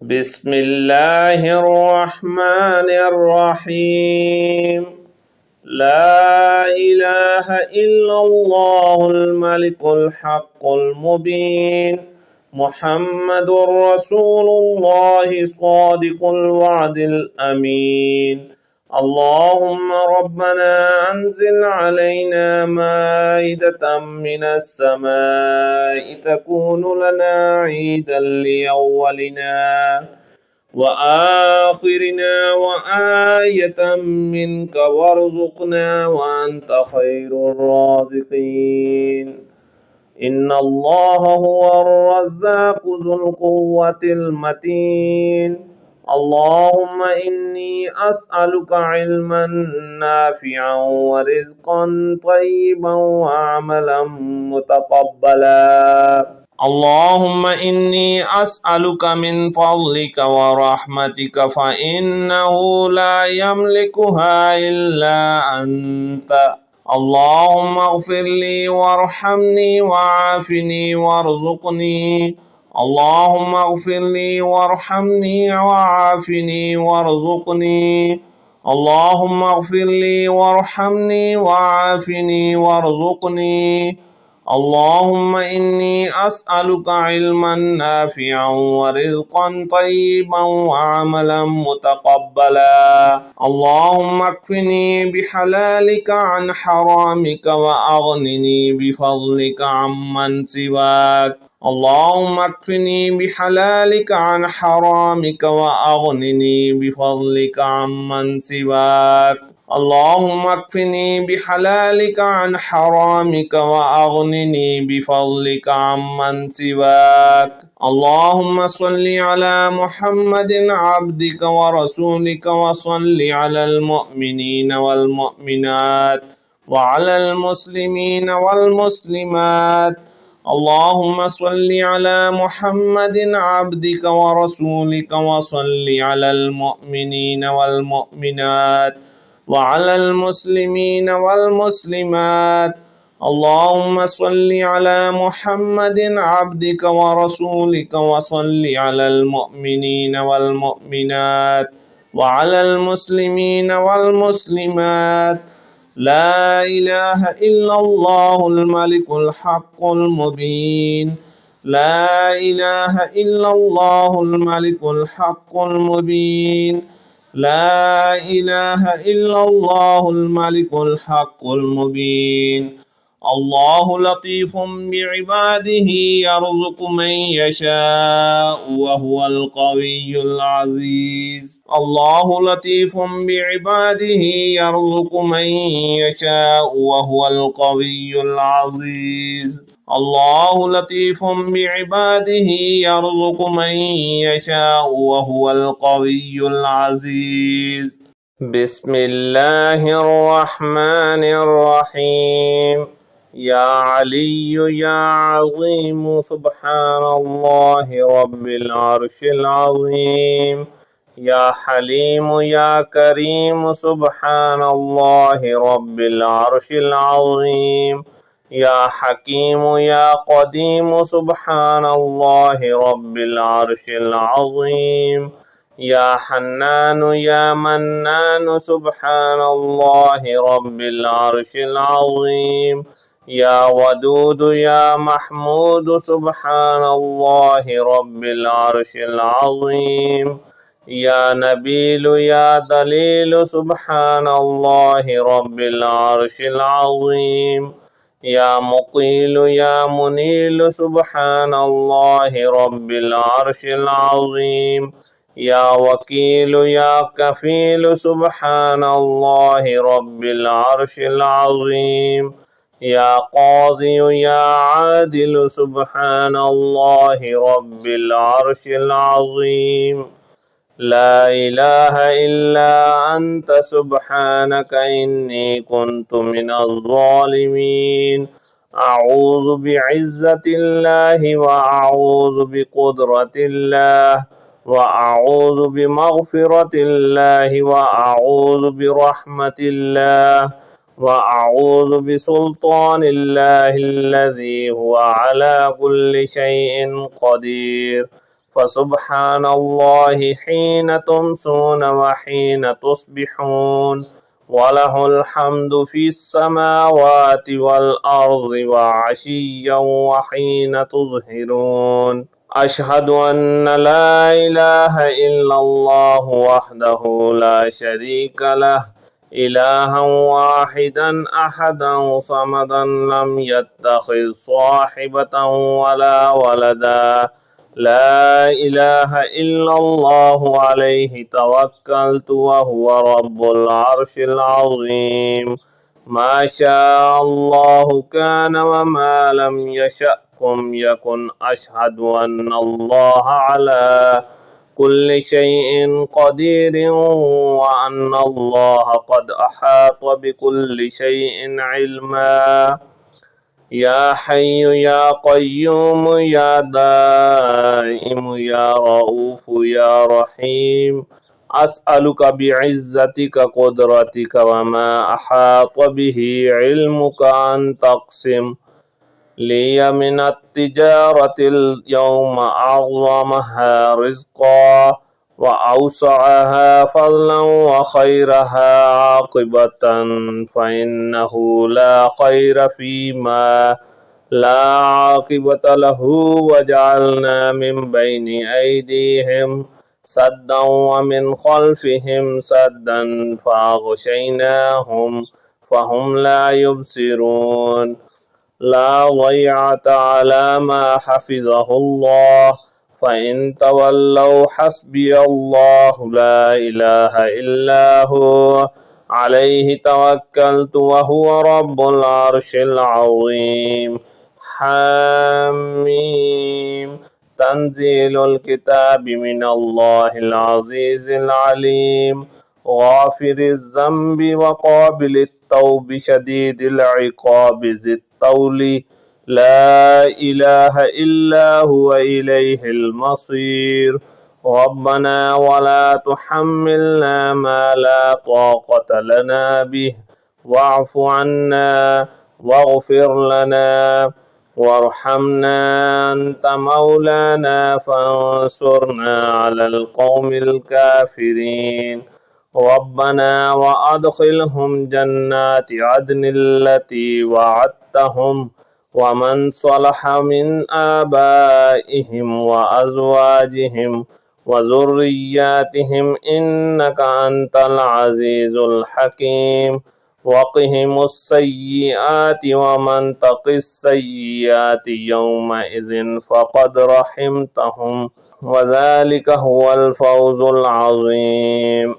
بسم الله الرحمن الرحيم. لا إله إلا الله الملك الحق المبين، محمد رسول الله صادق الوعد الأمين. اللهم ربنا أنزل علينا مائدة من السماء تكون لنا عيدا لأولنا وآخرنا وآية منك وارزقنا وأنت خير الرازقين. إن الله هو الرزاق ذو القوة المتين. اللهم إني أسألك علما نافعا ورزقا طيبا وعملا متقبلا. اللهم إني أسألك من فضلك ورحمتك فإنه لا يملكها إلا أنت. اللهم اغفر لي وارحمني وعافني وارزقني. اللهم اغفر لي وارحمني وعافني وارزقني. اللهم اغفر لي وارحمني وعافني وارزقني. اللهم إني أسألك علما نافعا ورزقا طيبا وعملا متقبلا. اللهم اكفني بحلالك عن حرامك وأغنني بفضلك عمن سواك. اللهم اكفني بحلالك عن حرامك وأغنني بفضلك عمن سواك. اللهم اكفني بحلالك عن حرامك وأغنني بفضلك عمن سواك. اللهم صل على محمد عبدك ورسولك وصل على المؤمنين والمؤمنات وعلى المسلمين والمسلمات. اللهم صل على محمد عبدك ورسولك وصل على المؤمنين والمؤمنات وعلى المسلمين والمسلمات. اللهم صل على محمد عبدك ورسولك وصل على المؤمنين والمؤمنات وعلى المسلمين والمسلمات. لا إله إلا الله الملك الحق المبين. لا إله إلا الله الملك الحق المبين. لا إله إلا الله الملك الحق المبين. الله لطيف بعباده يرزق من يشاء وهو القوي العزيز. الله لطيف بعباده يرزق من يشاء وهو القوي العزيز. الله لطيف بعباده يرزق من يشاء وهو القوي العزيز. بسم الله الرحمن الرحيم. يا علي يا عظيم سبحان الله رب العرش العظيم. يا حليم يا كريم سبحان الله رب العرش العظيم. يا حكيم يا قديم سبحان الله رب العرش العظيم. يا حنان يا منان سبحان الله رب العرش العظيم. يا ودود يا محمود سبحان الله رب العرش العظيم. يا نبيل يا دليل سبحان الله رب العرش العظيم. يا مقيل يا منيل سبحان الله رب العرش العظيم. يا وكيل يا كفيل سبحان الله رب العرش العظيم. يا قاضي يا عادل سبحان الله رب العرش العظيم. لا إله إلا أنت سبحانك إني كنت من الظالمين. أعوذ بعزة الله وأعوذ بقدرة الله وأعوذ بمغفرة الله وأعوذ برحمة الله وأعوذ بسلطان الله الذي هو على كل شيء قدير. فسبحان الله حين تمسون وحين تصبحون وله الحمد في السماوات والأرض وعشيا وحين تظهرون أشهد أن لا إله إلا الله وحده لا شريك له إلها واحدا أحدا صمدا لم يتخذ صاحبة ولا ولدا لا إله إلا الله عليه توكلت وهو رب العرش العظيم ما شاء الله كان وما لم يشأ يكن أشهد أن الله على كل شيء قدير وأن الله قد أحاط بكل شيء علما يا حي يا قيوم يا دائم يا رؤوف يا رحيم أسألك بعزتك قدرتك وما أحاط به علمك أن تقسم لي من التجارة اليوم أعظمها رزقا وأوسعها فضلا وخيرها عاقبة فإنه لا خير فيما لا عاقبة له وجعلنا من بين أيديهم سدا ومن خلفهم سدا فأغشيناهم فهم لا يبصرون لا ضيعة على ما حفظه الله فإن تولوا حسبي الله لا إله إلا هو عليه توكلت وهو رب العرش العظيم حميم تنزيل الكتاب من الله العزيز العليم غافر الذنب وقابل التوب شديد العقاب ذي الطول لا إله إلا هو إليه المصير ربنا ولا تحملنا ما لا طاقة لنا به واعف عنا واغفر لنا وارحمنا أنت مولانا فانصرنا على القوم الكافرين ربنا وأدخلهم جنات عدن التي وعدتهم ومن صلح من آبائهم وأزواجهم وذرياتهم إنك أنت العزيز الحكيم وقهم السيئات ومن تق السيئات يومئذ فقد رحمتهم وذلك هو الفوز العظيم